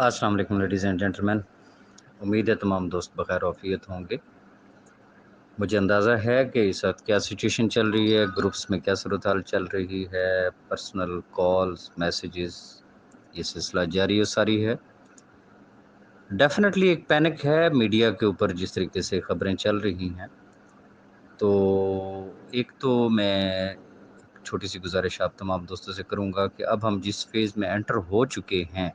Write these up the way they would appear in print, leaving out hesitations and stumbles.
السلام علیکم ladies and gentleman, امید ہے تمام دوست بخیر وافیت ہوں گے۔ مجھے اندازہ ہے کہ اس وقت کیا سچویشن چل رہی ہے، گروپس میں کیا صورتحال چل رہی ہے، پرسنل کالز میسیجز یہ سلسلہ جاری و ساری ہے۔ ڈیفینیٹلی ایک پینک ہے میڈیا کے اوپر جس طریقے سے خبریں چل رہی ہیں۔ تو ایک تو میں چھوٹی سی گزارش آپ تمام دوستوں سے کروں گا کہ اب ہم جس فیز میں انٹر ہو چکے ہیں،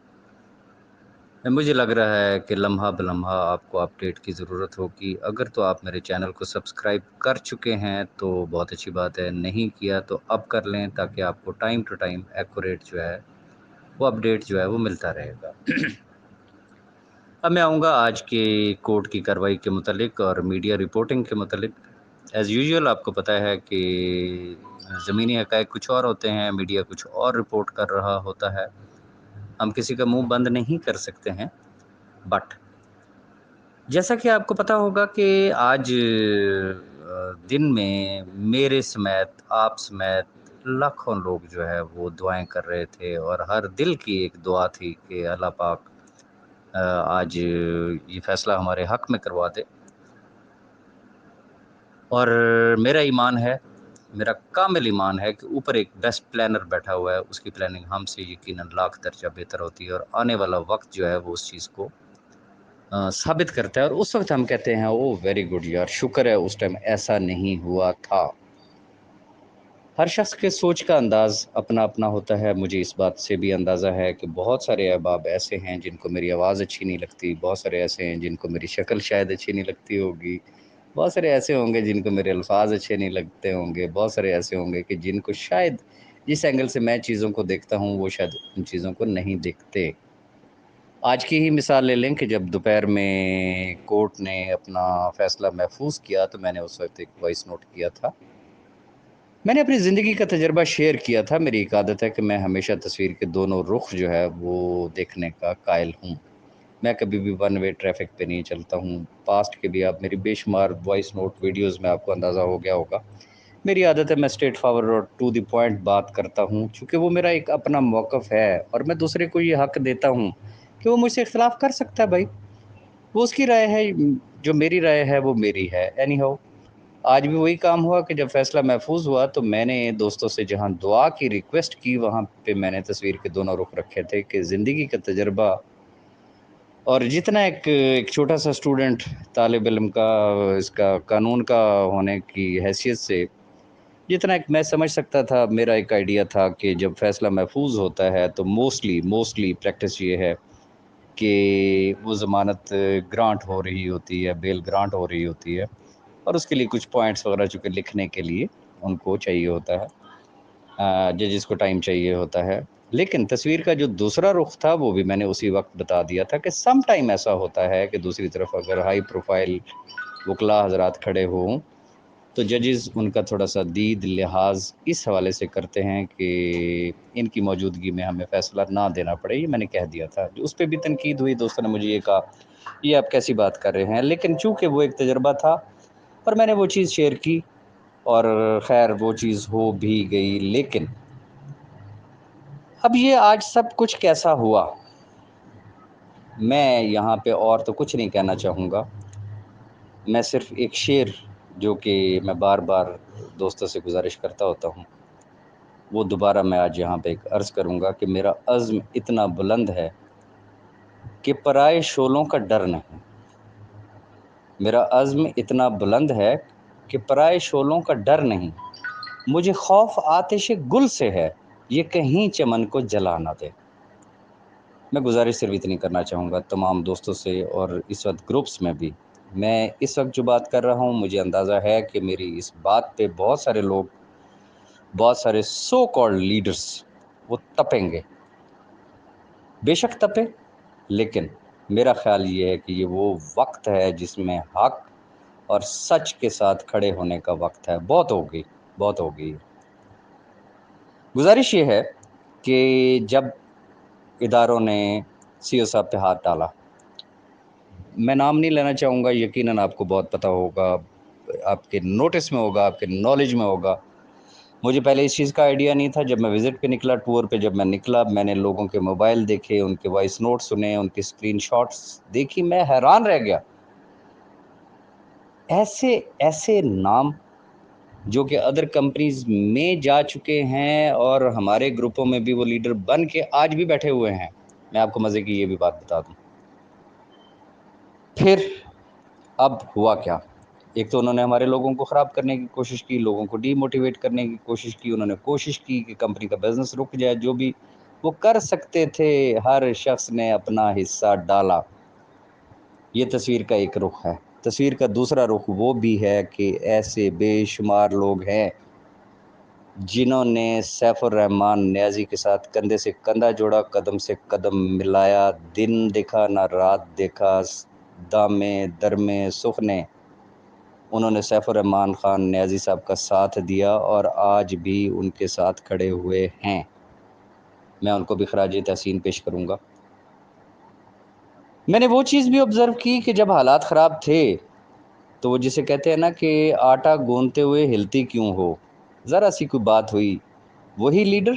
مجھے لگ رہا ہے کہ لمحہ بلمحہ آپ کو اپڈیٹ کی ضرورت ہوگی۔ اگر تو آپ میرے چینل کو سبسکرائب کر چکے ہیں تو بہت اچھی بات ہے، نہیں کیا تو اب کر لیں تاکہ آپ کو ٹائم ٹو ٹائم ایکوریٹ جو ہے وہ اپڈیٹ جو ہے وہ ملتا رہے گا۔ اب میں آؤں گا آج کے کورٹ کی کارروائی کے متعلق اور میڈیا رپورٹنگ کے متعلق۔ ایز یوزول آپ کو پتہ ہے کہ زمینی حقائق کچھ اور ہوتے ہیں، میڈیا کچھ اور رپورٹ کر رہا ہوتا ہے۔ ہم کسی کا منہ بند نہیں کر سکتے ہیں، بٹ جیسا کہ آپ کو پتہ ہوگا کہ آج دن میں میرے سمیت آپ سمیت لاکھوں لوگ جو ہے وہ دعائیں کر رہے تھے، اور ہر دل کی ایک دعا تھی کہ اللہ پاک آج یہ فیصلہ ہمارے حق میں کروا دے۔ اور میرا ایمان ہے، میرا کامل ایمان ہے کہ اوپر ایک بیسٹ پلانر بیٹھا ہوا ہے، اس کی پلاننگ ہم سے یقیناً لاکھ درجہ بہتر ہوتی ہے، اور آنے والا وقت جو ہے وہ اس چیز کو ثابت کرتا ہے، اور اس وقت ہم کہتے ہیں او ویری گڈ یار، شکر ہے اس ٹائم ایسا نہیں ہوا تھا۔ ہر شخص کے سوچ کا انداز اپنا اپنا ہوتا ہے۔ مجھے اس بات سے بھی اندازہ ہے کہ بہت سارے احباب ایسے ہیں جن کو میری آواز اچھی نہیں لگتی، بہت سارے ایسے ہیں جن کو میری شکل شاید اچھی نہیں لگتی ہوگی، بہت سارے ایسے ہوں گے جن کو میرے الفاظ اچھے نہیں لگتے ہوں گے، بہت سارے ایسے ہوں گے کہ جن کو شاید جس اینگل سے میں چیزوں کو دیکھتا ہوں وہ شاید ان چیزوں کو نہیں دیکھتے۔ آج کی ہی مثال لے لیں کہ جب دوپہر میں کورٹ نے اپنا فیصلہ محفوظ کیا تو میں نے اس وقت ایک وائس نوٹ کیا تھا۔ میں نے اپنی زندگی کا تجربہ شیئر کیا تھا۔ میری ایک عادت ہے کہ میں ہمیشہ تصویر کے دونوں رخ جو ہے وہ دیکھنے کا قائل ہوں۔ میں کبھی بھی ون وے ٹریفک پہ نہیں چلتا ہوں۔ پاسٹ کے بھی آپ میری بے شمار وائس نوٹ ویڈیوز میں آپ کو اندازہ ہو گیا ہوگا۔ میری عادت ہے میں اسٹریٹ فارورڈ اور ٹو دی پوائنٹ بات کرتا ہوں، چونکہ وہ میرا ایک اپنا موقف ہے، اور میں دوسرے کو یہ حق دیتا ہوں کہ وہ مجھ سے اختلاف کر سکتا ہے۔ بھائی وہ اس کی رائے ہے، جو میری رائے ہے وہ میری ہے۔ اینی ہاؤ آج بھی وہی کام ہوا کہ جب فیصلہ محفوظ ہوا تو میں نے دوستوں سے جہاں دعا کی ریکویسٹ کی وہاں پہ میں نے تصویر کے دونوں رخ رکھے تھے کہ زندگی کا تجربہ اور جتنا ایک چھوٹا سا اسٹوڈنٹ طالب علم کا اس کا قانون کا ہونے کی حیثیت سے جتنا ایک میں سمجھ سکتا تھا، میرا ایک آئیڈیا تھا کہ جب فیصلہ محفوظ ہوتا ہے تو موسٹلی پریکٹس یہ ہے کہ وہ ضمانت گرانٹ ہو رہی ہوتی ہے، بیل گرانٹ ہو رہی ہوتی ہے، اور اس کے لیے کچھ پوائنٹس وغیرہ چونکہ لکھنے کے لیے ان کو چاہیے ہوتا ہے، ججز کو ٹائم چاہیے ہوتا ہے۔ لیکن تصویر کا جو دوسرا رخ تھا وہ بھی میں نے اسی وقت بتا دیا تھا کہ سم ٹائم ایسا ہوتا ہے کہ دوسری طرف اگر ہائی پروفائل وکلا حضرات کھڑے ہوں تو ججز ان کا تھوڑا سا دید لحاظ اس حوالے سے کرتے ہیں کہ ان کی موجودگی میں ہمیں فیصلہ نہ دینا پڑے۔ یہ میں نے کہہ دیا تھا، اس پہ بھی تنقید ہوئی، دوستوں نے مجھے یہ کہا یہ آپ کیسی بات کر رہے ہیں، لیکن چونکہ وہ ایک تجربہ تھا اور میں نے وہ چیز شیئر کی، اور خیر وہ چیز ہو بھی گئی۔ لیکن اب یہ آج سب کچھ کیسا ہوا، میں یہاں پہ اور تو کچھ نہیں کہنا چاہوں گا۔ میں صرف ایک شعر جو کہ میں بار بار دوستوں سے گزارش کرتا ہوتا ہوں وہ دوبارہ میں آج یہاں پہ ایک عرض کروں گا کہ میرا عزم اتنا بلند ہے کہ پرائے شعلوں کا ڈر نہیں۔ میرا عزم اتنا بلند ہے کہ پرائے شعلوں کا ڈر نہیں، مجھے خوف آتش گل سے ہے، یہ کہیں چمن کو جلا نہ دے۔ میں گزارش صرف اتنی کرنا چاہوں گا تمام دوستوں سے، اور اس وقت گروپس میں بھی میں اس وقت جو بات کر رہا ہوں مجھے اندازہ ہے کہ میری اس بات پہ بہت سارے لوگ، بہت سارے سو کالڈ لیڈرز وہ تپیں گے، بے شک تپے، لیکن میرا خیال یہ ہے کہ یہ وہ وقت ہے جس میں حق اور سچ کے ساتھ کھڑے ہونے کا وقت ہے۔ بہت ہو گئی۔ گزارش یہ ہے کہ جب اداروں نے سی او صاحب پہ ہاتھ ڈالا، میں نام نہیں لینا چاہوں گا، یقیناً آپ کو بہت پتہ ہوگا، آپ کے نوٹس میں ہوگا، آپ کے نالج میں ہوگا، مجھے پہلے اس چیز کا آئیڈیا نہیں تھا. جب میں وزٹ پہ نکلا، ٹور پہ جب میں نکلا، میں نے لوگوں کے موبائل دیکھے، ان کے وائس نوٹ سنے، ان کے اسکرین شاٹس دیکھی، میں حیران رہ گیا. ایسے نام جو کہ ادر کمپنیز میں جا چکے ہیں اور ہمارے گروپوں میں بھی وہ لیڈر بن کے آج بھی بیٹھے ہوئے ہیں. میں آپ کو مزے کی یہ بھی بات بتا دوں. پھر اب ہوا کیا؟ ایک تو انہوں نے ہمارے لوگوں کو خراب کرنے کی کوشش کی، لوگوں کو ڈی موٹیویٹ کرنے کی کوشش کی. انہوں نے کوشش کی کہ کمپنی کا بزنس رک جائے. جو بھی وہ کر سکتے تھے ہر شخص نے اپنا حصہ ڈالا. یہ تصویر کا ایک رخ ہے. تصویر کا دوسرا رخ وہ بھی ہے کہ ایسے بے شمار لوگ ہیں جنہوں نے سیف الرحمان نیازی کے ساتھ کندھے سے کندھا جوڑا، قدم سے قدم ملایا، دن دیکھا نہ رات دیکھا، دامے درمے سخنے. انہوں نے سیف الرحمان خان نیازی صاحب کا ساتھ دیا اور آج بھی ان کے ساتھ کھڑے ہوئے ہیں. میں ان کو بھی خراج تحسین پیش کروں گا. میں نے وہ چیز بھی آبزرو کی کہ جب حالات خراب تھے تو وہ جسے کہتے ہیں نا کہ آٹا گوندتے ہوئے ہلتی کیوں ہو، ذرا سی کوئی بات ہوئی، وہی لیڈر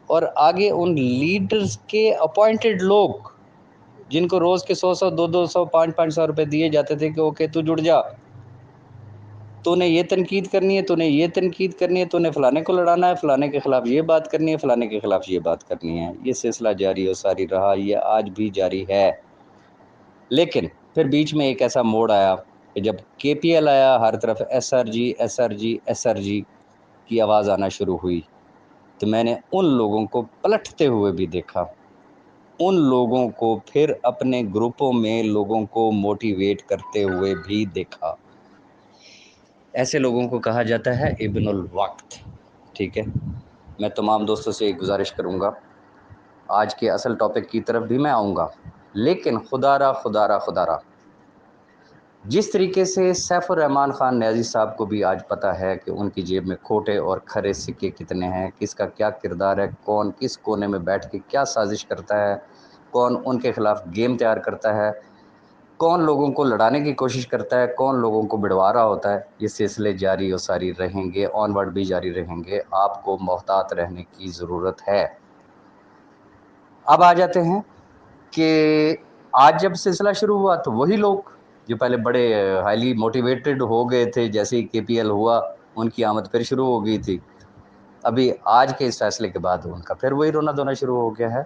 اور آگے ان لیڈرز کے اپوائنٹڈ لوگ جن کو روز کے 100 200 500 روپے دیے جاتے تھے کہ اوکے تو جڑ جا، تو نے یہ تنقید کرنی ہے، تو نے یہ تنقید کرنی ہے، تو نے فلانے کو لڑانا ہے، فلانے کے خلاف یہ بات کرنی ہے، فلانے کے خلاف یہ بات کرنی ہے. یہ سلسلہ جاری و ساری رہا، یہ آج بھی جاری ہے. لیکن پھر بیچ میں ایک ایسا موڑ آیا کہ جب کے پی ایل آیا، ہر طرف S R G S R G S R G کی آواز آنا شروع ہوئی. تو میں نے ان لوگوں کو پلٹتے ہوئے بھی دیکھا، ان لوگوں کو پھر اپنے گروپوں میں لوگوں کو موٹیویٹ کرتے ہوئے بھی دیکھا. ایسے لوگوں کو کہا جاتا ہے ابن الوقت. ٹھیک ہے، میں تمام دوستوں سے ایک گزارش کروں گا، آج کے اصل ٹاپک کی طرف بھی میں آؤں گا، لیکن خدا را جس طریقے سے سیف الرحمان خان نیازی صاحب کو بھی آج پتہ ہے کہ ان کی جیب میں کھوٹے اور کھرے سکے کتنے ہیں، کس کا کیا کردار ہے، کون کس کونے میں بیٹھ کے کیا سازش کرتا ہے، کون ان کے خلاف گیم تیار کرتا ہے، کون لوگوں کو لڑانے کی کوشش کرتا ہے، کون لوگوں کو بڑھوا رہا ہوتا ہے. یہ سلسلے جاری و ساری رہیں گے، آن ورڈ بھی جاری رہیں گے. آپ کو محتاط رہنے کی ضرورت ہے. اب آ جاتے ہیں کہ آج جب سلسلہ شروع ہوا تو وہی لوگ جو پہلے بڑے ہائیلی موٹیویٹڈ ہو گئے تھے، جیسے ہی کے پی ایل ہوا ان کی آمد پھر شروع ہو گئی تھی. ابھی آج کے اس فیصلے کے بعد ان کا پھر وہی رونا دھونا شروع ہو گیا ہے.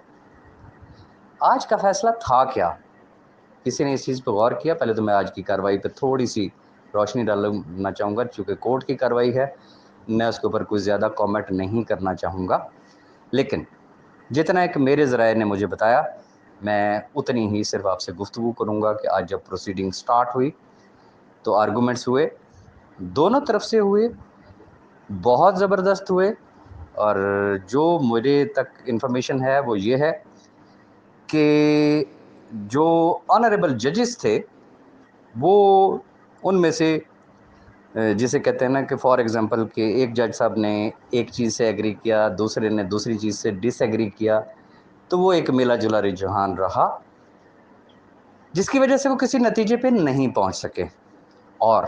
آج کا فیصلہ تھا کیا؟ کسی نے اس چیز پہ غور کیا؟ پہلے تو میں آج کی کارروائی پہ تھوڑی سی روشنی ڈالنا چاہوں گا، چونکہ کورٹ کی کارروائی ہے، میں اس کے اوپر کوئی زیادہ کامنٹ نہیں کرنا چاہوں گا. لیکن جتنا ایک میرے ذرائع نے مجھے بتایا، میں اتنی ہی صرف آپ سے گفتگو کروں گا کہ آج جب پروسیڈنگ سٹارٹ ہوئی تو آرگومنٹس ہوئے، دونوں طرف سے ہوئے، بہت زبردست ہوئے. اور جو مجھے تک انفارمیشن ہے وہ یہ ہے کہ جو آنریبل ججز تھے وہ ان میں سے جسے کہتے ہیں نا کہ فار ایگزامپل کہ ایک جج صاحب نے ایک چیز سے ایگری کیا، دوسرے نے دوسری چیز سے ڈس ایگری کیا، تو وہ ایک ملا جلا رجحان رہا جس کی وجہ سے وہ کسی نتیجے پہ نہیں پہنچ سکے اور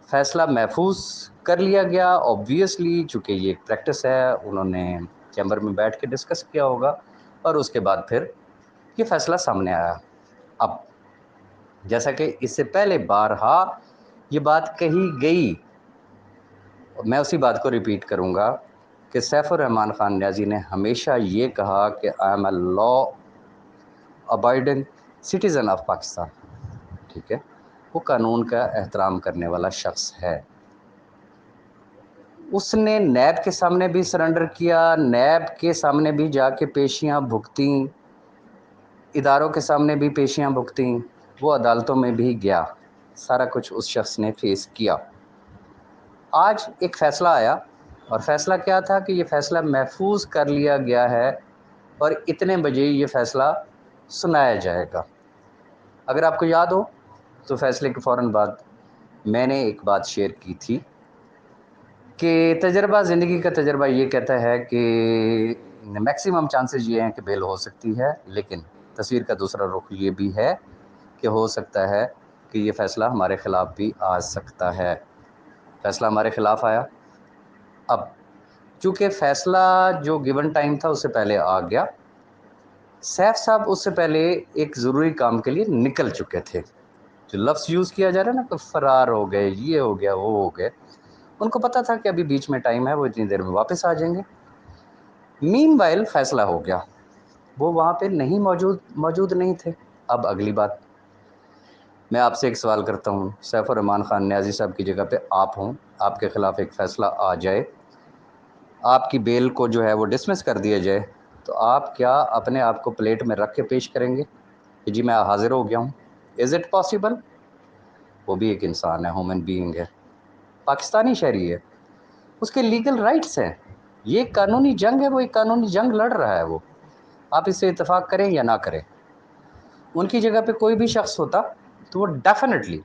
فیصلہ محفوظ کر لیا گیا. اوبویسلی چونکہ یہ ایک پریکٹس ہے، انہوں نے چیمبر میں بیٹھ کے ڈسکس کیا ہوگا اور اس کے بعد پھر یہ فیصلہ سامنے آیا. اب جیسا کہ اس سے پہلے بارہا یہ بات کہی گئی، میں اسی بات کو ریپیٹ کروں گا کہ سیف الرحمان خان نیازی نے ہمیشہ یہ کہا کہ I am a law abiding citizen of Pakistan. ٹھیک ہے، وہ قانون کا احترام کرنے والا شخص ہے. اس نے نیب کے سامنے بھی سرنڈر کیا، نیب کے سامنے بھی جا کے پیشیاں بھگتیں، اداروں کے سامنے بھی پیشیاں بھگتیں، وہ عدالتوں میں بھی گیا، سارا کچھ اس شخص نے فیس کیا. آج ایک فیصلہ آیا اور فیصلہ کیا تھا کہ یہ فیصلہ محفوظ کر لیا گیا ہے اور اتنے بجے یہ فیصلہ سنایا جائے گا. اگر آپ کو یاد ہو تو فیصلے کے فوراً بعد میں نے ایک بات شیئر کی تھی کہ تجربہ، زندگی کا تجربہ یہ کہتا ہے کہ میکسیمم چانسز یہ ہیں کہ بیل ہو سکتی ہے، لیکن تصویر کا دوسرا رخ یہ بھی ہے کہ ہو سکتا ہے کہ یہ فیصلہ ہمارے خلاف بھی آ سکتا ہے. فیصلہ ہمارے خلاف آیا. اب چونکہ فیصلہ جو گیون ٹائم تھا اس سے پہلے آ گیا، سیف صاحب اس سے پہلے ایک ضروری کام کے لیے نکل چکے تھے. جو لفظ یوز کیا جا رہا ہے نا کہ فرار ہو گئے، یہ ہو گیا، وہ ہو گئے، ان کو پتا تھا کہ ابھی بیچ میں ٹائم ہے، وہ اتنی دیر میں واپس آ جائیں گے. مین وائل فیصلہ ہو گیا، وہ وہاں پہ نہیں موجود نہیں تھے. اب اگلی بات، میں آپ سے ایک سوال کرتا ہوں، سیف الرحمان خان نیازی صاحب کی جگہ پہ آپ ہوں، آپ کے خلاف ایک فیصلہ آ جائے، آپ کی بیل کو جو ہے وہ ڈسمس کر دیا جائے، تو آپ کیا اپنے آپ کو پلیٹ میں رکھ کے پیش کریں گے کہ جی میں حاضر ہو گیا ہوں؟ Is it possible? وہ بھی ایک انسان ہے، ہیومن بینگ ہے، پاکستانی شہری ہے، اس کے لیگل رائٹس ہیں. یہ قانونی جنگ ہے، وہ ایک قانونی جنگ لڑ رہا ہے. وہ آپ اس سے اتفاق کریں یا نہ کریں، ان کی جگہ پہ کوئی بھی شخص ہوتا تو وہ ڈیفینیٹلی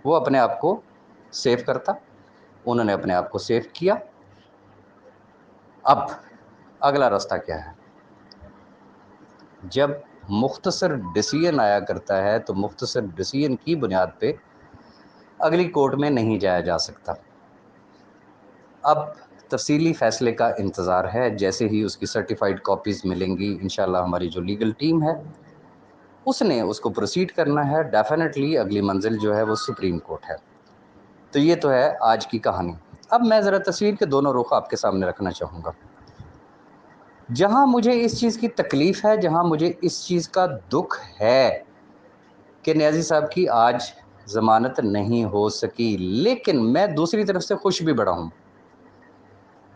وہ اپنے آپ کو سیو کرتا. انہوں نے اپنے آپ کو سیو کیا. اب اگلا راستہ کیا ہے؟ جب مختصر ڈیسیژن آیا کرتا ہے تو مختصر ڈیسیژن کی بنیاد پہ اگلی کورٹ میں نہیں جایا جا سکتا. اب تفصیلی فیصلے کا انتظار ہے. جیسے ہی اس کی سرٹیفائیڈ کاپیز ملیں گی، انشاءاللہ ہماری جو لیگل ٹیم ہے اس نے اس کو پروسیڈ کرنا ہے. ڈیفینیٹلی اگلی منزل جو ہے وہ سپریم کورٹ ہے. تو یہ تو ہے آج کی کہانی. اب میں ذرا تصویر کے دونوں رخ آپ کے سامنے رکھنا چاہوں گا. جہاں مجھے اس چیز کی تکلیف ہے، جہاں مجھے اس چیز کا دکھ ہے کہ نیازی صاحب کی آج ضمانت نہیں ہو سکی، لیکن میں دوسری طرف سے خوش بھی بڑا ہوں.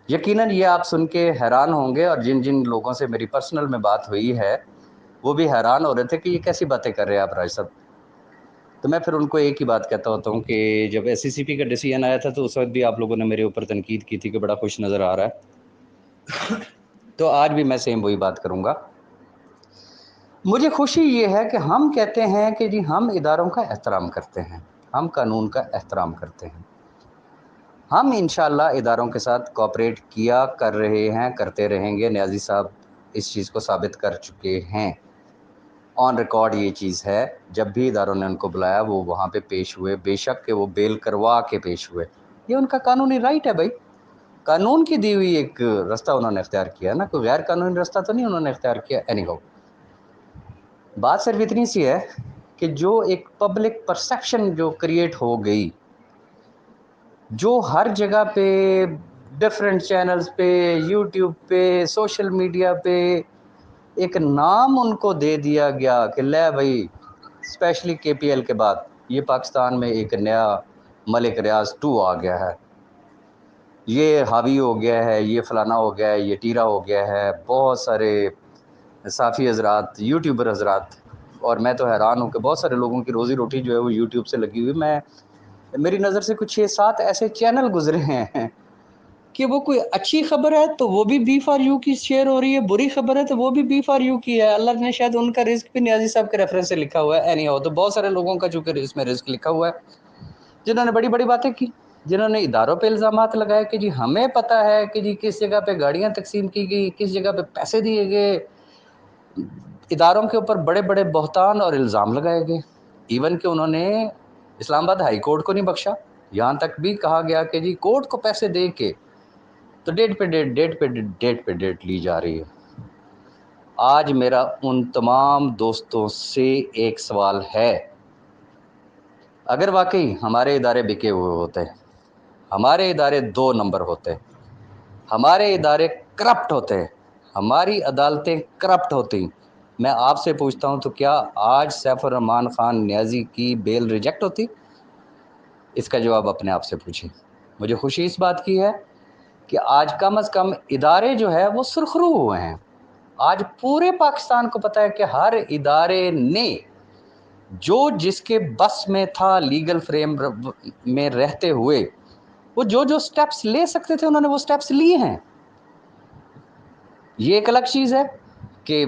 یقیناً یہ آپ سن کے حیران ہوں گے، اور جن جن لوگوں سے میری پرسنل میں بات ہوئی ہے وہ بھی حیران ہو رہے تھے کہ یہ کیسی باتیں کر رہے ہیں آپ راج صاحب. تو میں پھر ان کو ایک ہی بات کہتا ہوتا ہوں کہ جب ایس سی سی پی کا ڈیسیژن آیا تھا تو اس وقت بھی آپ لوگوں نے میرے اوپر تنقید کی تھی کہ بڑا خوش نظر آ رہا ہے. تو آج بھی میں سیم وہی بات کروں گا. مجھے خوشی یہ ہے کہ ہم کہتے ہیں کہ جی ہم اداروں کا احترام کرتے ہیں، ہم قانون کا احترام کرتے ہیں، ہم انشاءاللہ اداروں کے ساتھ کوآپریٹ کیا کر رہے ہیں، کرتے رہیں گے. نیازی صاحب اس چیز کو ثابت کر چکے ہیں، آن ریکارڈ یہ چیز ہے. جب بھی اداروں نے ان کو بلایا وہ وہاں پہ پیش ہوئے، بے شک کہ وہ بیل کروا کے پیش ہوئے. یہ ان کا قانونی رائٹ ہے بھائی، قانون کی دی ہوئی ایک راستہ انہوں نے اختیار کیا نا، کوئی غیر قانونی راستہ تو نہیں انہوں نے اختیار کیا. اینی ہاؤ، بات صرف اتنی سی ہے کہ جو ایک پبلک پرسیپشن جو کریٹ ہو گئی، جو ہر جگہ پہ ڈفرینٹ چینلز پہ، یوٹیوب پہ، سوشل میڈیا پہ ایک نام ان کو دے دیا گیا کہ لے بھائی، اسپیشلی کے پی ایل کے بعد یہ پاکستان میں ایک نیا ملک ریاض 2 آ گیا ہے، یہ حاوی ہو گیا ہے، یہ فلانا ہو گیا ہے، یہ ٹیرا ہو گیا ہے. بہت سارے صافی حضرات، یوٹیوبر حضرات، اور میں تو حیران ہوں کہ بہت سارے لوگوں کی روزی روٹی جو ہے وہ یوٹیوب سے لگی ہوئی. میری نظر سے کچھ 6-7 ایسے چینل گزرے ہیں کہ وہ کوئی اچھی خبر ہے تو وہ بھی بی فار یو کی شیئر ہو رہی ہے، بری خبر ہے تو وہ بھی بی فار یو کی ہے. اللہ نے شاید ان کا رزق بھی نیازی صاحب کے ریفرنس سے لکھا ہوا ہے. اینی ہو، تو بہت سارے لوگوں کا چونکہ اس میں رزق لکھا ہوا ہے جنہوں نے بڑی بڑی باتیں کی، جنہوں نے اداروں پہ الزامات لگائے کہ جی ہمیں پتہ ہے کہ جی کس جگہ پہ گاڑیاں تقسیم کی گئی، کس جگہ پہ پیسے دیے گئے. اداروں کے اوپر بڑے بڑے بہتان اور الزام لگائے گئے. ایون کہ انہوں نے اسلام آباد ہائی کورٹ کو نہیں بخشا. یہاں تک بھی کہا گیا کہ جی کورٹ کو پیسے دے کے تو ڈیٹ پہ ڈیٹ لی جا رہی ہے. آج میرا ان تمام دوستوں سے ایک سوال ہے، اگر واقعی ہمارے ادارے بکے ہوئے ہوتے، ہمارے ادارے 2 نمبر ہوتے، ہمارے ادارے کرپٹ ہوتے، ہماری عدالتیں کرپٹ ہوتی، میں آپ سے پوچھتا ہوں تو کیا آج سیف الرحمان خان نیازی کی بیل ریجیکٹ ہوتی؟ اس کا جواب اپنے آپ سے پوچھیں. مجھے خوشی اس بات کی ہے کہ آج کم از کم ادارے جو ہے وہ سرخرو ہوئے ہیں. آج پورے پاکستان کو پتہ ہے کہ ہر ادارے نے جو جس کے بس میں تھا لیگل فریم میں رہتے ہوئے وہ جو سٹیپس لے سکتے تھے انہوں نے وہ سٹیپس لیے ہیں. یہ ایک الگ چیز ہے کہ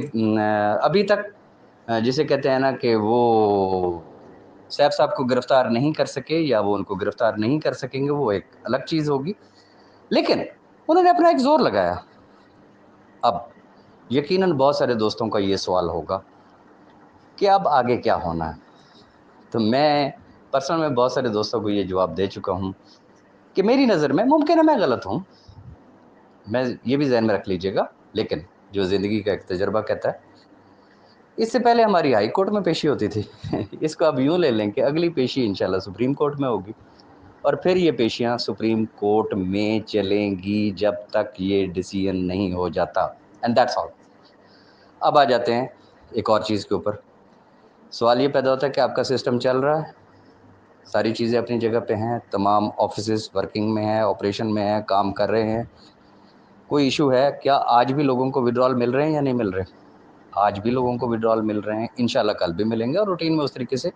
ابھی تک جسے کہتے ہیں نا کہ وہ سیف صاحب کو گرفتار نہیں کر سکے یا وہ ان کو گرفتار نہیں کر سکیں گے، وہ ایک الگ چیز ہوگی، لیکن انہوں نے اپنا ایک زور لگایا. اب یقیناً بہت سارے دوستوں کا یہ سوال ہوگا کہ اب آگے کیا ہونا ہے. تو میں پرسنل میں بہت سارے دوستوں کو یہ جواب دے چکا ہوں کہ میری نظر میں، ممکن ہے میں غلط ہوں، میں یہ بھی ذہن میں رکھ لیجئے گا، لیکن جو زندگی کا ایک تجربہ کہتا ہے، اس سے پہلے ہماری ہائی کورٹ میں پیشی ہوتی تھی اس کو آپ یوں لے لیں کہ اگلی پیشی انشاءاللہ سپریم کورٹ میں ہوگی، اور پھر یہ پیشیاں سپریم کورٹ میں چلیں گی جب تک یہ ڈیسیژن نہیں ہو جاتا. And that's all. اب آ جاتے ہیں ایک اور چیز کے اوپر. سوال یہ پیدا ہوتا ہے کہ آپ کا سسٹم چل رہا ہے، ساری چیزیں اپنی جگہ پہ ہیں، تمام آفیسز ورکنگ میں ہیں، آپریشن میں ہیں، کام کر رہے ہیں، کوئی ایشو ہے؟ کیا آج بھی لوگوں کو وڈرال مل رہے ہیں یا نہیں مل رہے؟ آج بھی لوگوں کو وڈرال مل رہے ہیں، انشاءاللہ کل بھی ملیں گے، اور روٹین میں اس طریقے سے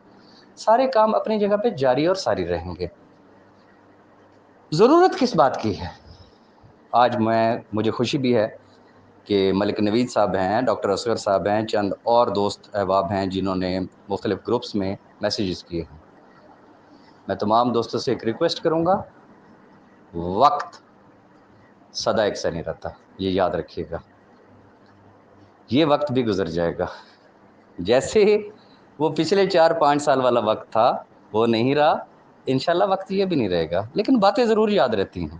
سارے کام اپنی جگہ پہ جاری اور ساری رہیں گے. ضرورت کس بات کی ہے؟ آج مجھے خوشی بھی ہے کہ ملک نوید صاحب ہیں، ڈاکٹر اصغر صاحب ہیں، چند اور دوست احباب ہیں جنہوں نے مختلف گروپس میں میسیجز کیے ہیں. میں تمام دوستوں سے ایک ریکویسٹ کروں گا، وقت سدا ایک سا نہیں رہتا، یہ یاد رکھیے گا. یہ وقت بھی گزر جائے گا، جیسے وہ پچھلے 4-5 سال والا وقت تھا وہ نہیں رہا، انشاءاللہ وقت یہ بھی نہیں رہے گا، لیکن باتیں ضرور یاد رہتی ہیں.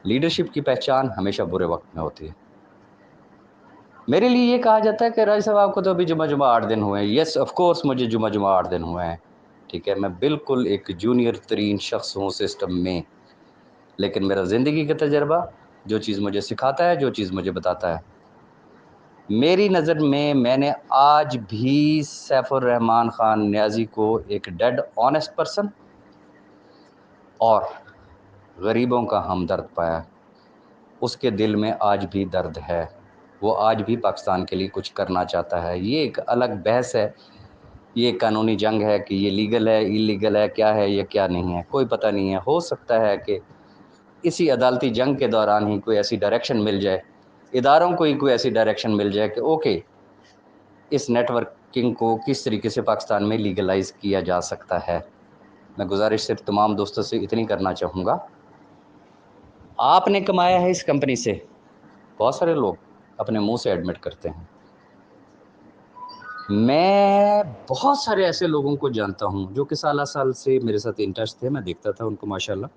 لیڈرشپ کی پہچان ہمیشہ برے وقت میں ہوتی ہے. میرے لیے یہ کہا جاتا ہے کہ راج صاحب آپ کو تو ابھی جمعہ 8 دن ہوئے ہیں. یس آف کورس مجھے جمعہ 8 دن ہوئے ہیں، ٹھیک ہے، میں بالکل ایک جونیئر ترین شخص ہوں سسٹم میں، لیکن میرا زندگی کا تجربہ جو چیز مجھے سکھاتا ہے، جو چیز مجھے بتاتا ہے، میری نظر میں نے آج بھی سیف الرحمان خان نیازی کو ایک ڈیڈ آنیسٹ پرسن اور غریبوں کا ہمدرد پایا. اس کے دل میں آج بھی درد ہے، وہ آج بھی پاکستان کے لیے کچھ کرنا چاہتا ہے. یہ ایک الگ بحث ہے، یہ ایک قانونی جنگ ہے کہ یہ لیگل ہے، ایلیگل ہے، کیا ہے یا کیا نہیں ہے، کوئی پتہ نہیں ہے. ہو سکتا ہے کہ اسی عدالتی جنگ کے دوران ہی کوئی ایسی ڈائریکشن مل جائے، اداروں کو ہی کوئی ایسی ڈائریکشن مل جائے کہ اوکے اس نیٹ ورکنگ کو کس طریقے سے پاکستان میں لیگلائز کیا جا سکتا ہے. میں گزارش صرف تمام دوستوں سے اتنی کرنا چاہوں گا، آپ نے کمایا ہے اس کمپنی سے. بہت سارے لوگ اپنے منہ سے ایڈمٹ کرتے ہیں. میں بہت سارے ایسے لوگوں کو جانتا ہوں جو کہ سالہ سال سے میرے ساتھ ان ٹچ تھے، میں دیکھتا تھا ان کو ماشاءاللہ،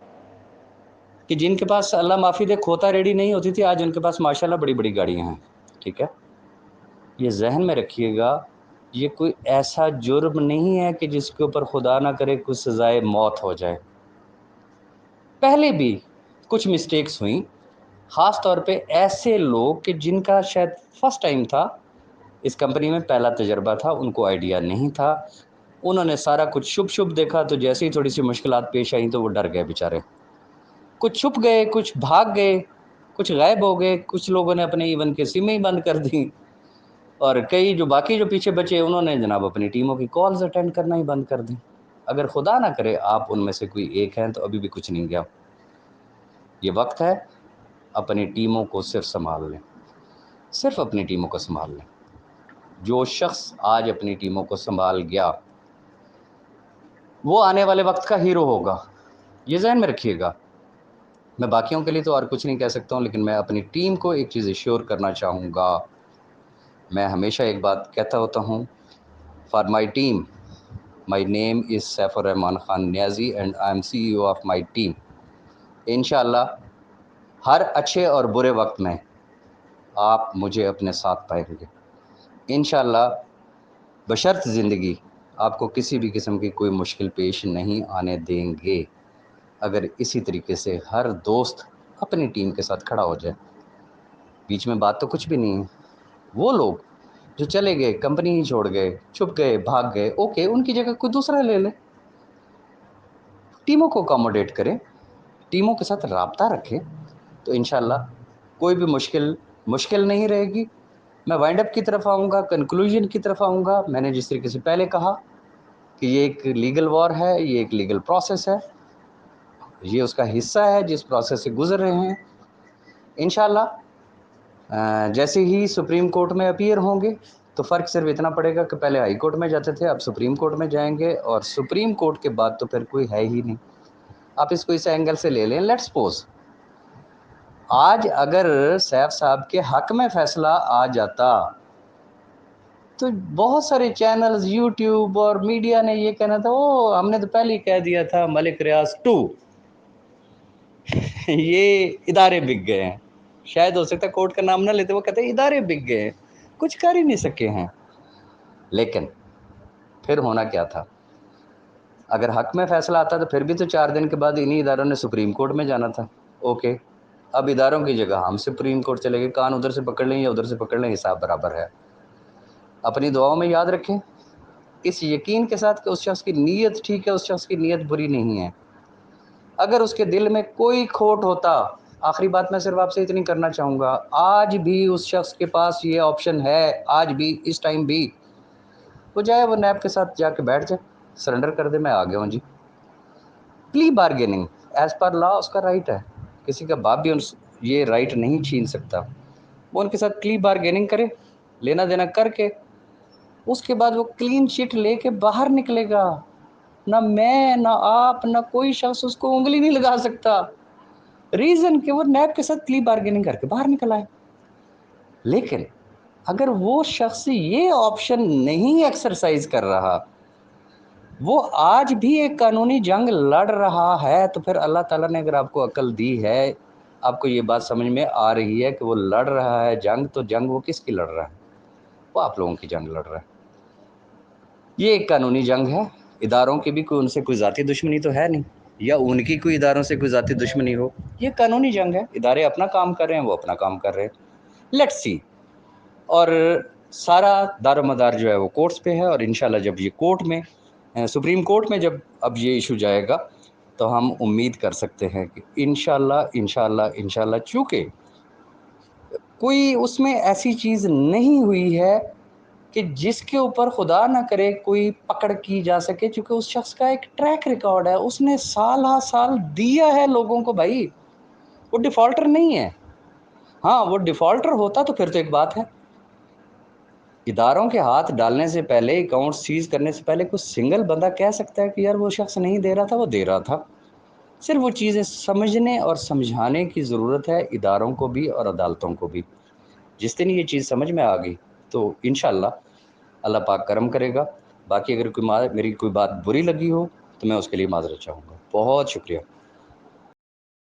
کہ جن کے پاس اللہ معافی دے کھوتا ریڈی نہیں ہوتی تھی، آج ان کے پاس ماشاءاللہ بڑی بڑی گاڑیاں ہیں. ٹھیک ہے، یہ ذہن میں رکھیے گا، یہ کوئی ایسا جرم نہیں ہے کہ جس کے اوپر خدا نہ کرے کچھ سزائے موت ہو جائے. پہلے بھی کچھ مسٹیکس ہوئیں، خاص طور پہ ایسے لوگ کہ جن کا شاید فرسٹ ٹائم تھا اس کمپنی میں، پہلا تجربہ تھا، ان کو آئیڈیا نہیں تھا، انہوں نے سارا کچھ شبھ دیکھا، تو جیسے ہی تھوڑی سی مشکلات پیش آئیں تو وہ ڈر گئے بیچارے. کچھ چھپ گئے، کچھ بھاگ گئے، کچھ غائب ہو گئے، کچھ لوگوں نے اپنے ایون کے سمیں ہی بند کر دیں، اور کئی جو باقی جو پیچھے بچے انہوں نے جناب اپنی ٹیموں کی کالز اٹینڈ کرنا ہی بند کر دیں. اگر خدا نہ کرے آپ ان میں سے کوئی ایک ہیں تو ابھی بھی کچھ نہیں گیا. یہ وقت ہے اپنی ٹیموں کو صرف سنبھال لیں، صرف اپنی ٹیموں کو سنبھال لیں. جو شخص آج اپنی ٹیموں کو سنبھال گیا وہ آنے والے وقت کا ہیرو ہوگا، یہ ذہن میں رکھیے گا. میں باقیوں کے لیے تو اور کچھ نہیں کہہ سکتا ہوں، لیکن میں اپنی ٹیم کو ایک چیز ایشور کرنا چاہوں گا. میں ہمیشہ ایک بات کہتا ہوتا ہوں، for my team my name is Saif ur Rahman Khan Niazi and I am CEO of my team. انشاءاللہ ہر اچھے اور برے وقت میں آپ مجھے اپنے ساتھ پائیں گے. انشاءاللہ بشرط زندگی آپ کو کسی بھی قسم کی کوئی مشکل پیش نہیں آنے دیں گے، اگر اسی طریقے سے ہر دوست اپنی ٹیم کے ساتھ کھڑا ہو جائے. بیچ میں بات تو کچھ بھی نہیں ہے. وہ لوگ جو چلے گئے، کمپنی ہی چھوڑ گئے، چھپ گئے، بھاگ گئے، اوکے، ان کی جگہ کوئی دوسرا لے لے. ٹیموں کو اکاموڈیٹ کریں، ٹیموں کے ساتھ رابطہ رکھیں، تو انشاءاللہ کوئی بھی مشکل نہیں رہے گی. میں وائنڈ اپ کی طرف آؤں گا، کنکلوژن کی طرف آؤں گا. میں نے جس طریقے سے پہلے کہا کہ یہ ایک لیگل وار ہے، یہ ایک لیگل پروسیس ہے، یہ اس کا حصہ ہے جس پروسیس سے گزر رہے ہیں. انشاءاللہ جیسے ہی سپریم کورٹ میں اپیئر ہوں گے تو فرق صرف اتنا پڑے گا کہ پہلے ہائی کورٹ میں جاتے تھے، اب سپریم کورٹ میں جائیں گے، اور سپریم کورٹ کے بعد تو پھر کوئی ہے ہی نہیں. آپ اس کو اس اینگل سے لے لیں. لیٹس سپوز آج اگر سیف صاحب کے حق میں فیصلہ آ جاتا تو بہت سارے چینلز، یوٹیوب اور میڈیا نے یہ کہنا تھا، ہم نے تو پہلے ہی کہہ دیا تھا ملک ریاض 2 یہ ادارے بک گئے ہیں. شاید ہو سکتا ہے کورٹ کا نام نہ لیتے، وہ کہتے ہیں ادارے بک گئے ہیں، کچھ کر ہی نہیں سکے ہیں۔ لیکن پھر ہونا کیا تھا؟ اگر حق میں فیصلہ آتا تو پھر بھی تو 4 دن کے بعد انہی اداروں نے سپریم کورٹ میں جانا تھا۔ اوکے، اب اداروں کی جگہ ہم سپریم کورٹ چلے گئے، کان ادھر سے پکڑ لیں یا ادھر سے پکڑ لیں، حساب برابر ہے۔ اپنی دعاؤں میں یاد رکھیں، اس یقین کے ساتھ کہ اس شخص کی نیت ٹھیک ہے، اس شخص کی نیت بری نہیں ہے۔ اگر اس کے دل میں کوئی کھوٹ ہوتا، آخری بات میں صرف آپ سے اتنی کرنا چاہوں گا، آج بھی اس شخص کے پاس یہ آپشن ہے، آج بھی اس ٹائم بھی وہ جائے، وہ نیب کے ساتھ جا کے بیٹھ جائے، سرنڈر کر دے، میں آ گیا ہوں جی۔ پلی بارگیننگ ایز پر لا اس کا رائٹ ہے، کسی کا باپ بھی یہ رائٹ نہیں چھین سکتا۔ وہ ان کے ساتھ پلی بارگیننگ کرے، لینا دینا کر کے اس کے بعد وہ کلین شیٹ لے کے باہر نکلے گا۔ نہ میں، نہ آپ، نہ کوئی شخص اس کو انگلی نہیں لگا سکتا، ریزن کہ وہ نیب کے ساتھ پلی بارگیننگ کر کے باہر نکل آئے۔ لیکن اگر وہ شخص یہ آپشن نہیں ایکسرسائز کر رہا، وہ آج بھی ایک قانونی جنگ لڑ رہا ہے، تو پھر اللہ تعالیٰ نے اگر آپ کو عقل دی ہے، آپ کو یہ بات سمجھ میں آ رہی ہے کہ وہ لڑ رہا ہے جنگ، تو جنگ وہ کس کی لڑ رہا ہے؟ وہ آپ لوگوں کی جنگ لڑ رہا ہے۔ یہ ایک قانونی جنگ ہے، اداروں کی بھی کوئی ان سے کوئی ذاتی دشمنی تو ہے نہیں، یا ان کی کوئی اداروں سے کوئی ذاتی دشمنی ہو، یہ قانونی جنگ ہے، ادارے اپنا کام کر رہے ہیں، وہ اپنا کام کر رہے ہیں، لیٹس سی۔ اور سارا دار و مدار جو ہے وہ کورٹس پہ ہے، اور انشاءاللہ جب یہ کورٹ میں، سپریم کورٹ میں جب اب یہ ایشو جائے گا، تو ہم امید کر سکتے ہیں کہ انشاءاللہ چونکہ کوئی اس میں ایسی چیز نہیں ہوئی ہے کہ جس کے اوپر خدا نہ کرے کوئی پکڑ کی جا سکے، چونکہ اس شخص کا ایک ٹریک ریکارڈ ہے، اس نے سال ہا سال دیا ہے لوگوں کو بھائی، وہ ڈیفالٹر نہیں ہے۔ ہاں وہ ڈیفالٹر ہوتا تو پھر تو ایک بات ہے، اداروں کے ہاتھ ڈالنے سے پہلے، اکاؤنٹ سیز کرنے سے پہلے کوئی سنگل بندہ کہہ سکتا ہے کہ یار وہ شخص نہیں دے رہا تھا، وہ دے رہا تھا۔ صرف وہ چیزیں سمجھنے اور سمجھانے کی ضرورت ہے، اداروں کو بھی اور عدالتوں کو بھی۔ جس دن یہ چیز سمجھ میں آ گئی تو انشاءاللہ اللہ پاک کرم کرے گا۔ باقی اگر میری کوئی بات بری لگی ہو تو میں اس کے لیے معذرت چاہوں گا۔ بہت شکریہ۔